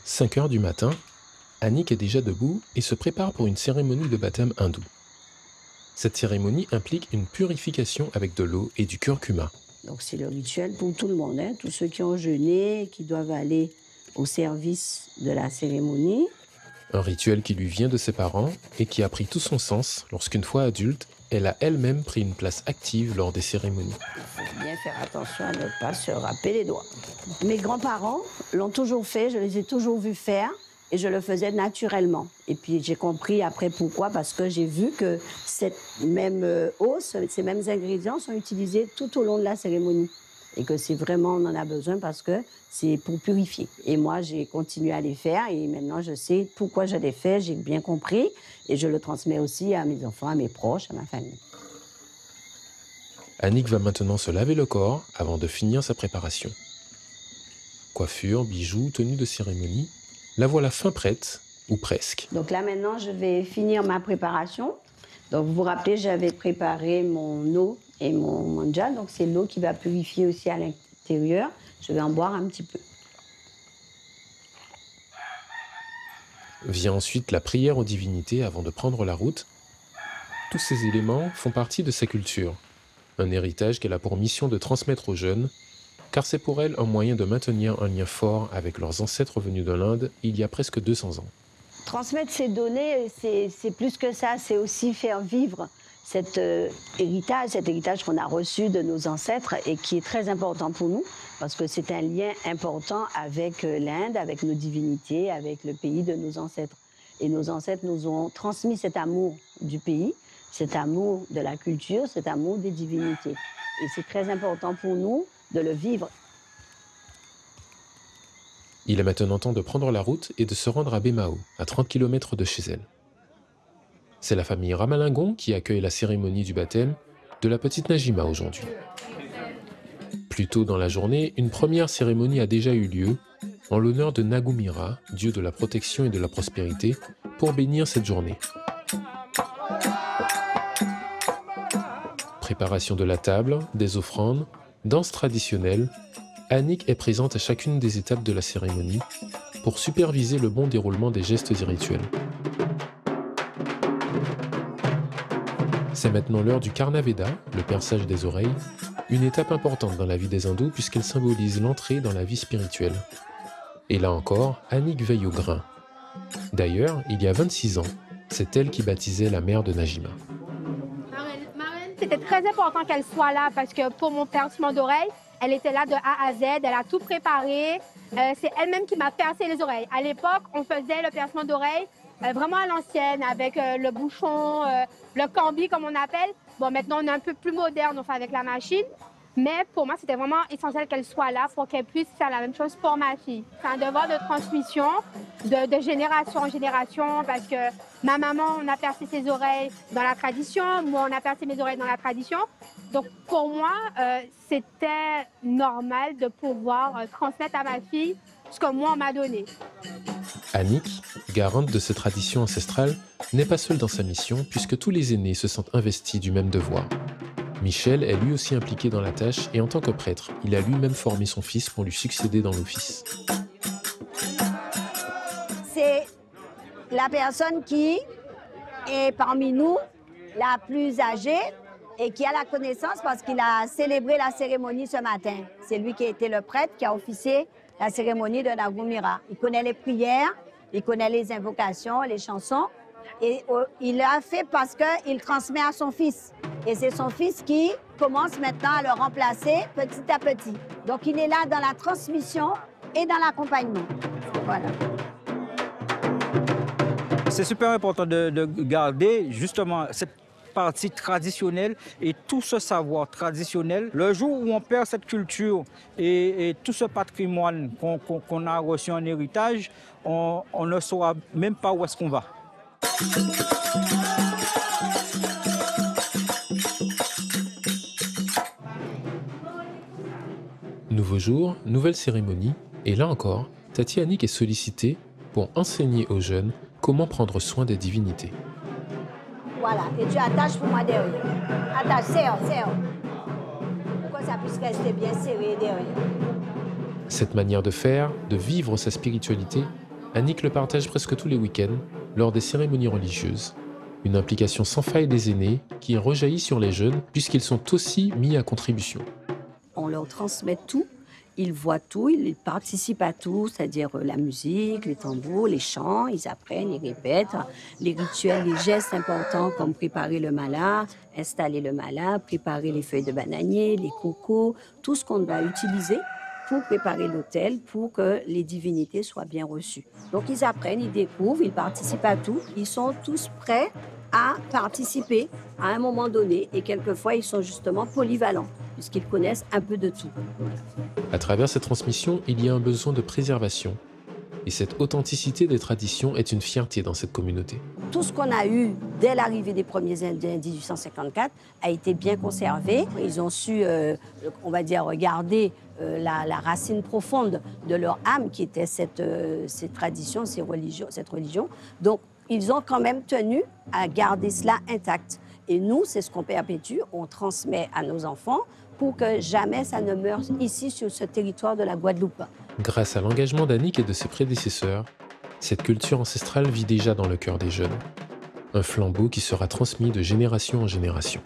5 heures du matin, Annick est déjà debout et se prépare pour une cérémonie de baptême hindoue. Cette cérémonie implique une purification avec de l'eau et du curcuma. Donc c'est le rituel pour tout le monde, hein. Tous ceux qui ont jeûné, qui doivent aller au service de la cérémonie. Un rituel qui lui vient de ses parents et qui a pris tout son sens lorsqu'une fois adulte, elle a elle-même pris une place active lors des cérémonies. Il faut bien faire attention à ne pas se râper les doigts. Mes grands-parents l'ont toujours fait, je les ai toujours vus faire et je le faisais naturellement. Et puis j'ai compris après pourquoi, parce que j'ai vu que cette même eau, ces mêmes ingrédients sont utilisés tout au long de la cérémonie. Et que c'est vraiment, on en a besoin parce que c'est pour purifier. Et moi, j'ai continué à les faire et maintenant, je sais pourquoi je les fais, j'ai bien compris et je le transmets aussi à mes enfants, à mes proches, à ma famille. Annick va maintenant se laver le corps avant de finir sa préparation. Coiffure, bijoux, tenue de cérémonie, la voilà fin prête, ou presque. Donc là, maintenant, je vais finir ma préparation. Donc, vous vous rappelez, j'avais préparé mon eau et mon manjal. Donc, c'est l'eau qui va purifier aussi à l'intérieur. Je vais en boire un petit peu. Vient ensuite la prière aux divinités avant de prendre la route. Tous ces éléments font partie de sa culture. Un héritage qu'elle a pour mission de transmettre aux jeunes, car c'est pour elle un moyen de maintenir un lien fort avec leurs ancêtres venus de l'Inde il y a presque 200 ans. Transmettre ces données, c'est plus que ça, c'est aussi faire vivre cet héritage qu'on a reçu de nos ancêtres et qui est très important pour nous, parce que c'est un lien important avec l'Inde, avec nos divinités, avec le pays de nos ancêtres. Et nos ancêtres nous ont transmis cet amour du pays, cet amour de la culture, cet amour des divinités. Et c'est très important pour nous de le vivre. Il est maintenant temps de prendre la route et de se rendre à Bemao, à 30 km de chez elle. C'est la famille Ramalingon qui accueille la cérémonie du baptême de la petite Najima aujourd'hui. Plus tôt dans la journée, une première cérémonie a déjà eu lieu en l'honneur de Nagumira, dieu de la protection et de la prospérité, pour bénir cette journée. Préparation de la table, des offrandes, danse traditionnelle, Annick est présente à chacune des étapes de la cérémonie pour superviser le bon déroulement des gestes et rituels. C'est maintenant l'heure du Karnaveda, le perçage des oreilles, une étape importante dans la vie des hindous puisqu'elle symbolise l'entrée dans la vie spirituelle. Et là encore, Annick veille au grain. D'ailleurs, il y a 26 ans, c'est elle qui baptisait la mère de Najima. C'était très important qu'elle soit là parce que pour mon percement d'oreille, elle était là de A à Z, elle a tout préparé. C'est elle-même qui m'a percé les oreilles. À l'époque, on faisait le percement d'oreille vraiment à l'ancienne, avec le bouchon, le cambi comme on appelle. Bon, maintenant, on est un peu plus moderne, on fait avec la machine. Mais pour moi, c'était vraiment essentiel qu'elle soit là pour qu'elle puisse faire la même chose pour ma fille. C'est un devoir de transmission de génération en génération parce que ma maman, on a percé ses oreilles dans la tradition, moi, on a percé mes oreilles dans la tradition. Donc, pour moi, c'était normal de pouvoir transmettre à ma fille ce que moi, on m'a donné. Annick, garante de ces traditions ancestrales, n'est pas seule dans sa mission puisque tous les aînés se sentent investis du même devoir. Michel est lui aussi impliqué dans la tâche et en tant que prêtre, il a lui-même formé son fils pour lui succéder dans l'office. C'est la personne qui est parmi nous la plus âgée et qui a la connaissance parce qu'il a célébré la cérémonie ce matin. C'est lui qui a été le prêtre qui a officié la cérémonie de Nagumira. Il connaît les prières, il connaît les invocations, les chansons. Et il l'a fait parce qu'il transmet à son fils. Et c'est son fils qui commence maintenant à le remplacer petit à petit. Donc il est là dans la transmission et dans l'accompagnement. Voilà. C'est super important de garder justement cette partie traditionnelle et tout ce savoir traditionnel. Le jour où on perd cette culture et tout ce patrimoine qu'on a reçu en héritage, on ne saura même pas où est-ce qu'on va. Nouveau jour, nouvelle cérémonie, et là encore, Tati Annick est sollicitée pour enseigner aux jeunes comment prendre soin des divinités. Voilà, et tu attaches pour moi derrière. Attache, serre. Pour que ça puisse rester bien serré derrière. Cette manière de faire, de vivre sa spiritualité, Annick le partage presque tous les week-ends lors des cérémonies religieuses. Une implication sans faille des aînés qui rejaillit sur les jeunes puisqu'ils sont aussi mis à contribution. On leur transmet tout, ils voient tout, ils participent à tout, c'est-à-dire la musique, les tambours, les chants, ils apprennent, ils répètent, les rituels, les gestes importants comme préparer le mala, installer le mala, préparer les feuilles de bananier, les cocos, tout ce qu'on va utiliser pour préparer l'autel, pour que les divinités soient bien reçues. Donc ils apprennent, ils découvrent, ils participent à tout, ils sont tous prêts à participer à un moment donné et quelquefois ils sont justement polyvalents puisqu'ils connaissent un peu de tout. À travers cette transmission, il y a un besoin de préservation. Et cette authenticité des traditions est une fierté dans cette communauté. Tout ce qu'on a eu dès l'arrivée des premiers Indiens en 1854 a été bien conservé. Ils ont su, on va dire, garder la racine profonde de leur âme qui était cette tradition, cette religion. Donc, ils ont quand même tenu à garder cela intact. Et nous, c'est ce qu'on perpétue, on transmet à nos enfants pour que jamais ça ne meure ici sur ce territoire de la Guadeloupe. Grâce à l'engagement d'Annick et de ses prédécesseurs, cette culture ancestrale vit déjà dans le cœur des jeunes. Un flambeau qui sera transmis de génération en génération.